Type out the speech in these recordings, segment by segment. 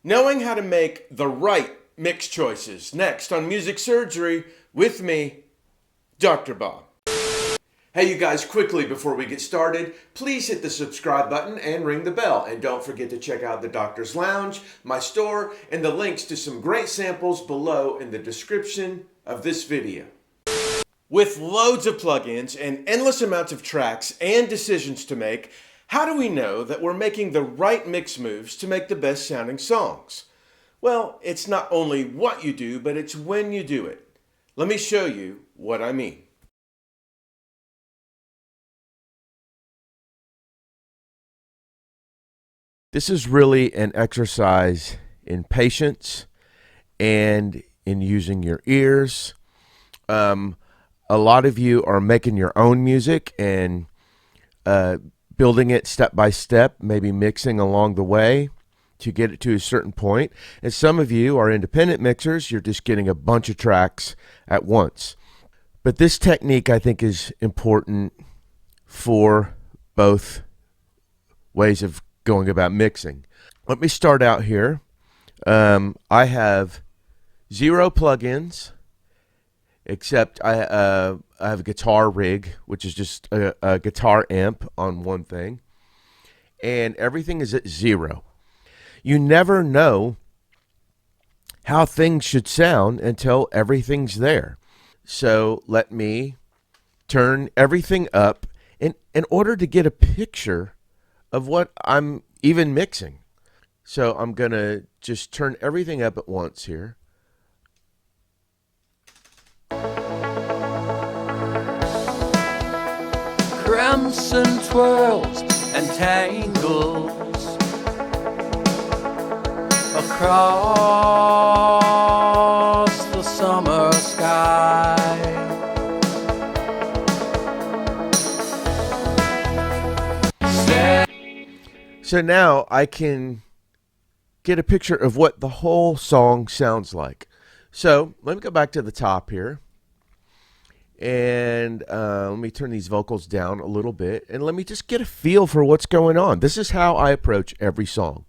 Knowing how to make the right mix choices. Next on Music Surgery with me, Dr. Bob. Hey you guys, quickly before we get started, please hit the subscribe button and ring the bell. And don't forget to check out the Doctor's Lounge, my store, and the links to some great samples below in the description of this video. With loads of plugins and endless amounts of tracks and decisions to make, how do we know that we're making the right mix moves to make the best sounding songs? Well, it's not only what you do, but it's when you do it. Let me show you what I mean. This is really an exercise in patience and in using your ears. A lot of you are making your own music and building it step by step, maybe mixing along the way to get it to a certain point. And some of you are independent mixers. You're just getting a bunch of tracks at once. But this technique, I think, is important for both ways of going about mixing. Let me start out here. I have 0 plugins, except I have a guitar rig, which is just a guitar amp on one thing, and everything is at 0. You never know how things should sound until everything's there. So let me turn everything up in order to get a picture of what I'm even mixing. So I'm going to just turn everything up at once here. Crimson twirls and tangles across the summer sky. So now I can get a picture of what the whole song sounds like. So let me go back to the top here. And let me turn these vocals down a little bit. And let me just get a feel for what's going on. This is how I approach every song.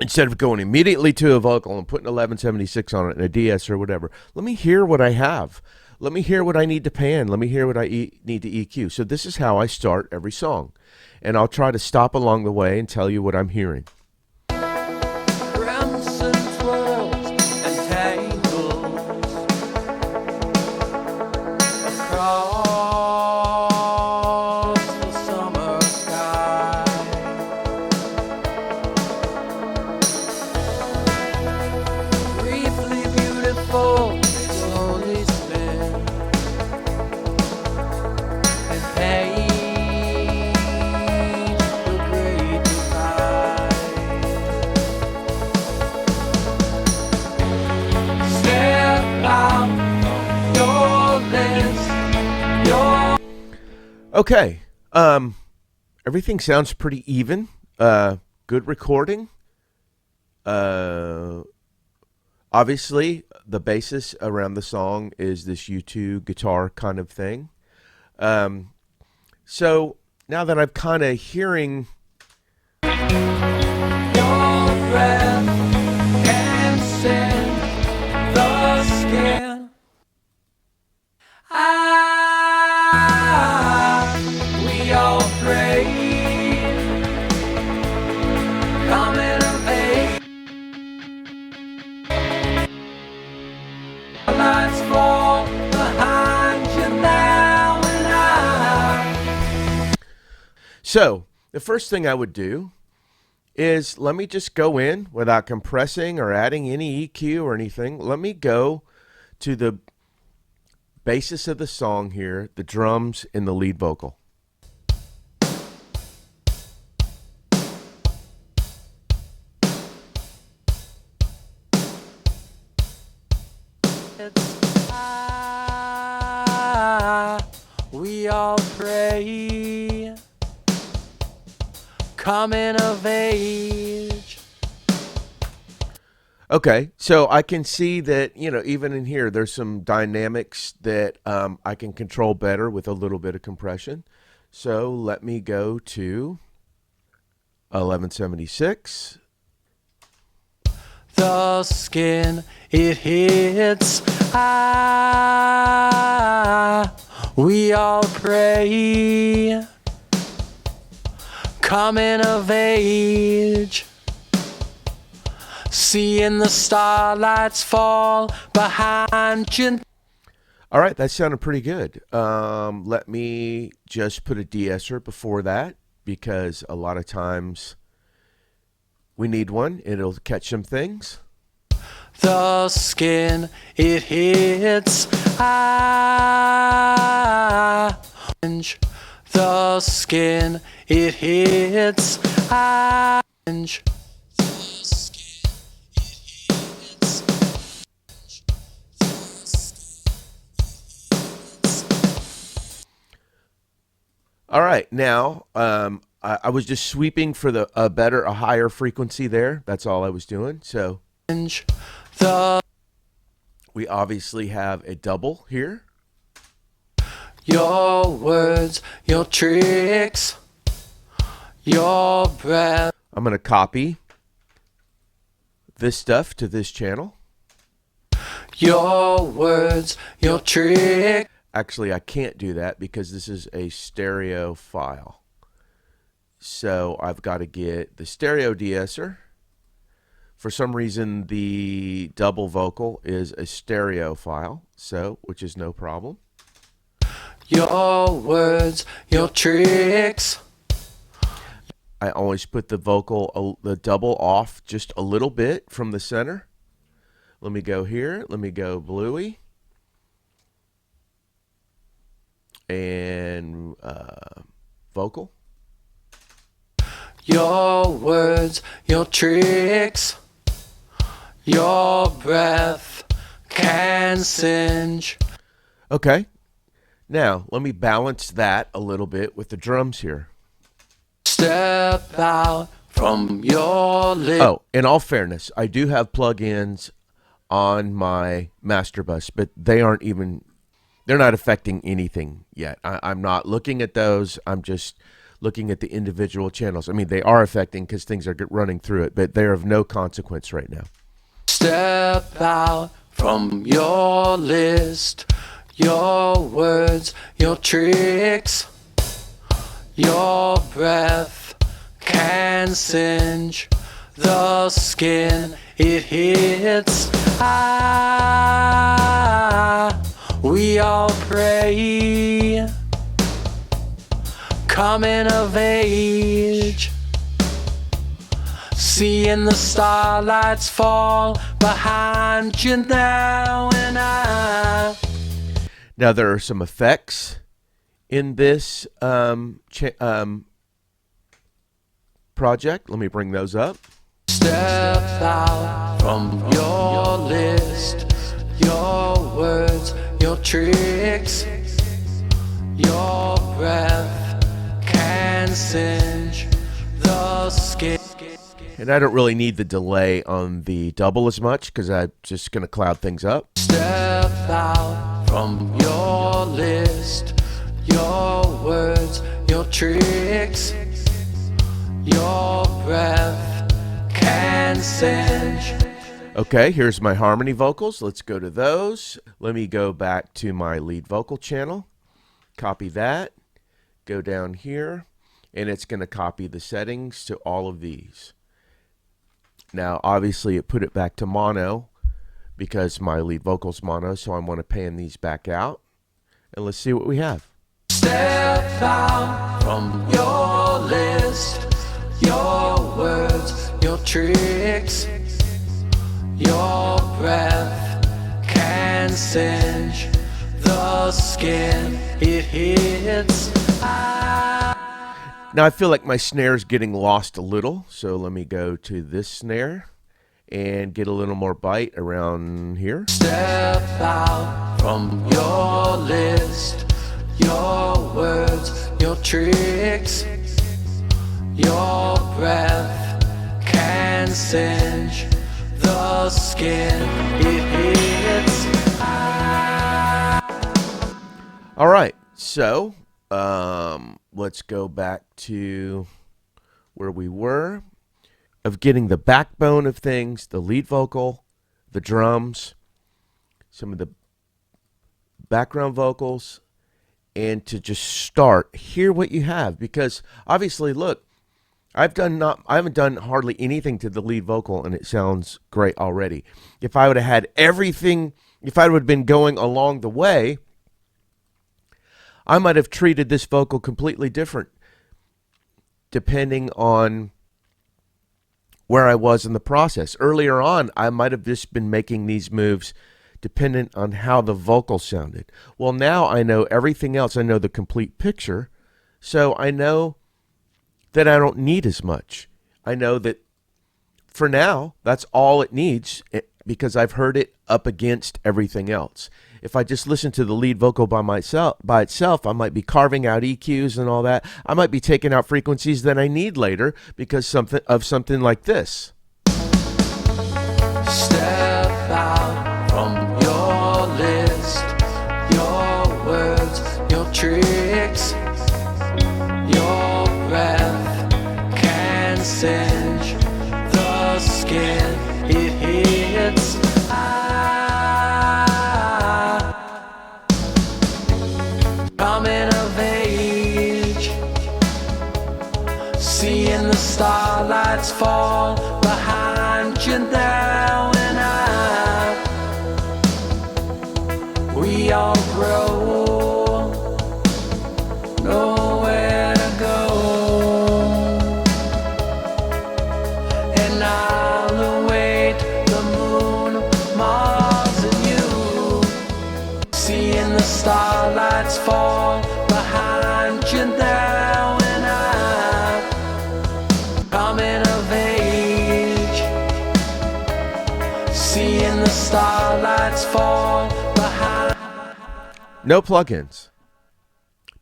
Instead of going immediately to a vocal and putting 1176 on it and a DS or whatever, let me hear what I have. Let me hear what I need to pan. Let me hear what I need to EQ. So this is how I start every song. And I'll try to stop along the way and tell you what I'm hearing. Crimson twirls and tangles across the summer sky. Briefly beautiful, slowly spin and paint the great divide. Step out your list, your Okay. Everything sounds pretty even. Good recording. Obviously, the basis around the song is this U2 guitar kind of thing. So now that I'm kind of hearing, your breath can send the skin. We all pray, coming of age. Lights fall behind you now and I. so the first thing I would do is let me just go in without compressing or adding any EQ or anything. Let me go to the basis of the song here, the drums and the lead vocal. We all pray, coming of age. Okay, so I can see that, even in here, there's some dynamics that I can control better with a little bit of compression. So let me go to 1176. the skin it hits. We all pray, coming of age, seeing the starlights fall behind you. All right, that sounded pretty good. Let me just put a de-esser before that, because a lot of times we need one. It'll catch some things. The skin it hits. The skin it hits. All right, now I was just sweeping for a higher frequency there. That's all I was doing. So we obviously have a double here. Your words, your tricks, your breath. I'm going to copy this stuff to this channel. Your words, your tricks. Actually, I can't do that because this is a stereo file. So I've got to get the stereo de-esser. For some reason, the double vocal is a stereo file, so which is no problem. Your words, your tricks. I always put the vocal, the double off just a little bit from the center. Let me go here. Let me go bluey. And vocal. Your words, your tricks, your breath can singe. Okay. Now, let me balance that a little bit with the drums here. Step out from your lips. Oh, in all fairness, I do have plugins on my master bus, but they're not affecting anything yet. I'm not looking at those. I'm just looking at the individual channels. I mean, they are affecting because things are running through it, but they're of no consequence right now. Step out from your list. Your words, your tricks, your breath can singe the skin it hits. We all pray, coming of age, seeing the starlights fall behind you now and Now there are some effects in this project. Let me bring those up. Step out from your list. Your words, your tricks, your breath can singe the skin. And I don't really need the delay on the double as much because I'm just going to cloud things up. Step out from your list. Your words, your tricks, your breath can singe. Okay, here's my harmony vocals. Let's go to those. Let me go back to my lead vocal channel. Copy that. Go down here. And it's going to copy the settings to all of these. Now, obviously, it put it back to mono because my lead vocal's mono, so I want to pan these back out. And let's see what we have. Step out from your list. Your words, your tricks, your breath can singe the skin it hits. Now I feel like my snare is getting lost a little, so let me go to this snare and get a little more bite around here. Step out from your list. Your words, your tricks, your breath can singe the skin it hits. All right, so let's go back to where we were. of getting the backbone of things, the lead vocal, the drums, some of the background vocals, and to just start, hear what you have. Because obviously, look, I haven't done hardly anything to the lead vocal, and it sounds great already. If I would have had everything, if I would have been going along the way, I might have treated this vocal completely different, depending on where I was in the process. Earlier on, I might have just been making these moves dependent on how the vocal sounded. Well, now I know everything else. I know the complete picture, so I know that I don't need as much. I know that for now, that's all it needs because I've heard it up against everything else. If I just listen to the lead vocal by itself, I might be carving out EQs and all that. I might be taking out frequencies that I need later because something like this. Step out from your list, your words, your tricks, your breath can singe the skin it hits. Coming of age, seeing the starlights fall behind you now and I. We all grow, nowhere to go, and I'll await the moon, Mars and you. Seeing the starlights fall behind you now and I. Coming of age, seeing the starlights fall behind. No plugins.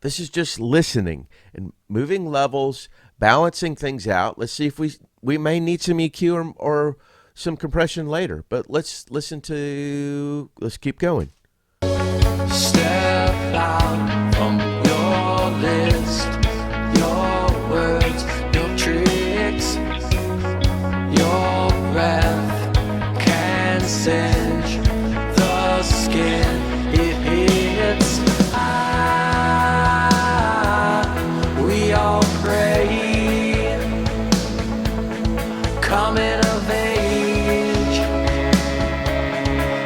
This is just listening and moving levels, balancing things out. Let's see if we may need some EQ or some compression later, but let's keep going. Step out from your list, your words, your tricks, your breath can singe the skin it hits. We all pray, coming of age,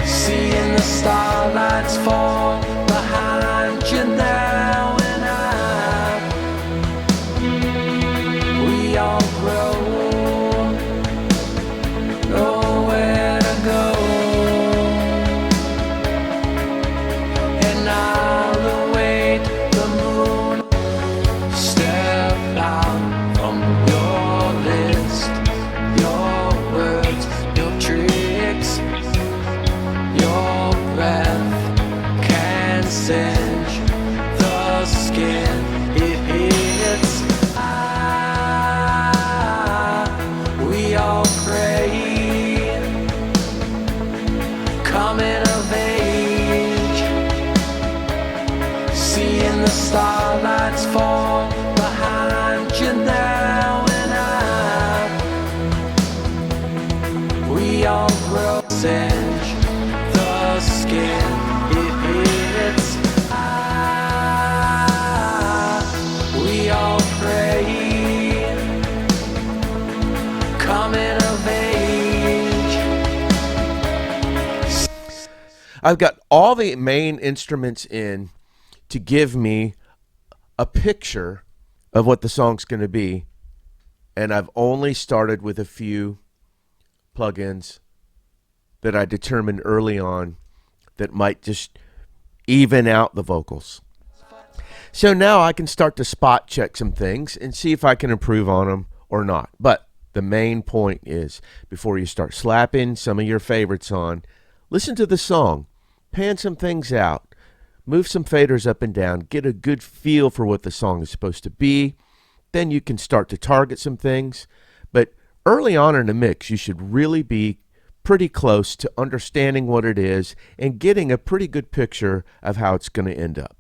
seeing the starlights fall behind you now and I. We all grow, nowhere to go, and I'll await the moon. Step out from your list, your words, your tricks, your breath can singe the skin it hits. We all pray, coming of age, seeing the starlights fall behind you now and I. We all grow, singe the skin it hits. We all pray, coming of age. I've got all the main instruments in to give me a picture of what the song's going to be, and I've only started with a few plugins that I determined early on that might just even out the vocals. So now I can start to spot check some things and see if I can improve on them or not. But the main point is, before you start slapping some of your favorites on, listen to the song, pan some things out, move some faders up and down, get a good feel for what the song is supposed to be. Then you can start to target some things. But early on in the mix, you should really be pretty close to understanding what it is and getting a pretty good picture of how it's going to end up.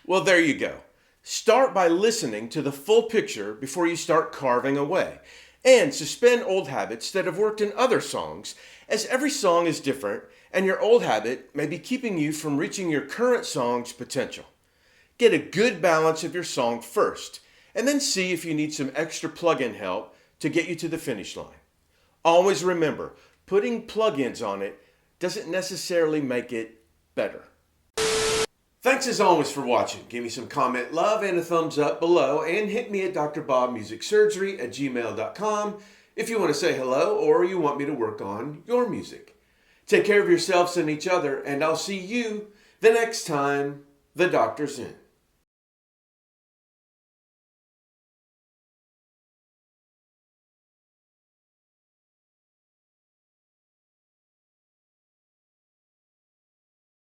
Well, there you go. Start by listening to the full picture before you start carving away. And suspend old habits that have worked in other songs, as every song is different and your old habit may be keeping you from reaching your current song's potential. Get a good balance of your song first, and then see if you need some extra plug-in help to get you to the finish line. Always remember, putting plug-ins on it doesn't necessarily make it better. Thanks as always for watching. Give me some comment love and a thumbs up below, and hit me at drbobmusicsurgery@gmail.com if you want to say hello or you want me to work on your music. Take care of yourselves and each other, and I'll see you the next time the doctor's in.